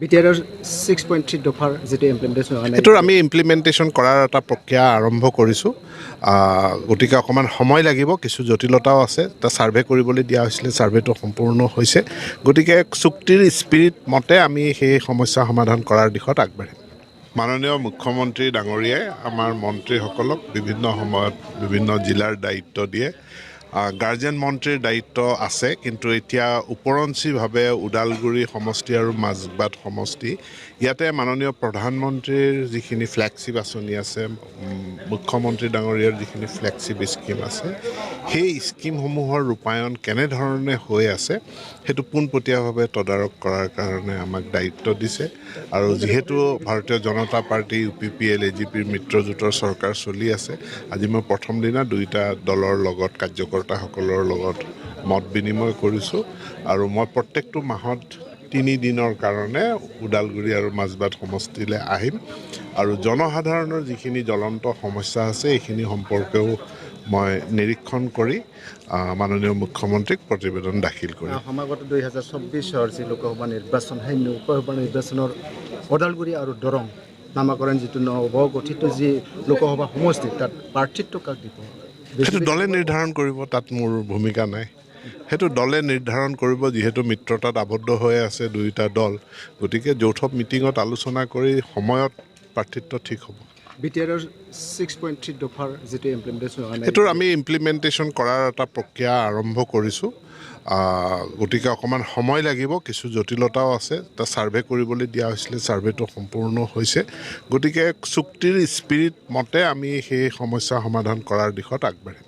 BTR 6.3 দফাৰ যেটো implementation হোৱা নাই এটোৰ আমি ইমপ্লিমেন্টেশন কৰাৰ এটা প্ৰক্ৰিয়া আৰম্ভ কৰিছোঁ গতিকে অকমান সময় লাগিব কিছু জটিলতাও আছে তা সাৰ্ভে কৰিবলৈ দিয়া হৈছিল সাৰ্ভেটো সম্পূৰ্ণ হৈছে গতিকে চুক্তিৰ স্পিৰিট মতে আমি সেই সমস্যা সমাধান কৰাৰ দিশত আগবাঢ়িম মাননীয় মুখ্যমন্ত্ৰী ডাঙৰীয়াই আমাৰ মন্ত্ৰীসকলক বিভিন্ন সময়ত বিভিন্ন জিলাৰ দায়িত্ব দিয়ে গাৰ্জেন মন্ত্ৰীৰ দায়িত্ব আছে কিন্তু এতিয়া উপৰঞ্চীভাৱে ওদালগুৰি সমষ্টি আৰু মাজবাট সমষ্টি ইয়াতে মাননীয় প্ৰধানমন্ত্ৰীৰ যিখিনি ফ্লেগশ্বিপ আঁচনি আছে মুখ্যমন্ত্ৰী ডাঙৰীয়াৰ যিখিনি ফ্লেগশ্বিপ স্কিম আছে সেই স্কিমসমূহৰ ৰূপায়ণ কেনেধৰণে হৈ আছে সেইটো পোনপটীয়াভাৱে তদাৰক কৰাৰ কাৰণে আমাক দায়িত্ব দিছে আৰু যিহেতু ভাৰতীয় জনতা পাৰ্টি UPPL AGPৰ মিত্ৰজোঁটৰ চৰকাৰ চলি আছে আজি মই প্ৰথম দিনা দুইটা দলৰ লগত কাৰ্যকৰ্তাসকলৰ লগত মত বিনিময় কৰিছোঁ আৰু মই প্ৰত্যেকটো মাহত 3 দিনৰ কাৰণে ওদালগুৰি আৰু মাজবাট সমষ্টিলৈ আহিম আৰু জনসাধাৰণৰ যিখিনি জ্বলন্ত সমস্যা আছে এইখিনি সম্পৰ্কেও মই নিৰীক্ষণ কৰি মাননীয় মুখ্যমন্ত্ৰীক প্ৰতিবেদন দাখিল কৰিম সমাগত 2024 যি লোকসভা নিৰ্বাচন সেই লোকসভা নিৰ্বাচনৰ ওদালগুৰি আৰু দৰং নামাকৰণ যিটো নৱগঠিত যি লোকসভা সমষ্টি তাত প্ৰাৰ্থিত্ব কাক দিব সেইটো দলে নিৰ্ধাৰণ কৰিব তাত মোৰ ভূমিকা নাই সেইটো দলে নিৰ্ধাৰণ কৰিব যিহেতু মিত্ৰতাত আবদ্ধ হৈ আছে দুইটা দল গতিকে যৌথ মিটিঙত আলোচনা কৰি সময়ত প্ৰাৰ্থিত্ব ঠিক হ'ব BTR 6.3 দফাৰ যেটো ইমপ্লিমেন্টেশন হোৱা নাই এটোৰ আমি ইমপ্লিমেন্টেশন কৰাৰ এটা প্ৰক্ৰিয়া আৰম্ভ কৰিছোঁ গতিকে অকমান সময় লাগিব কিছু জটিলতাও আছে তা সাৰ্ভে কৰিবলৈ দিয়া হৈছিল সাৰ্ভেটো সম্পূৰ্ণ হৈছে গতিকে চুক্তিৰ স্পিৰিট মতে আমি সেই সমস্যা সমাধান কৰাৰ দিশত আগবাঢ়িম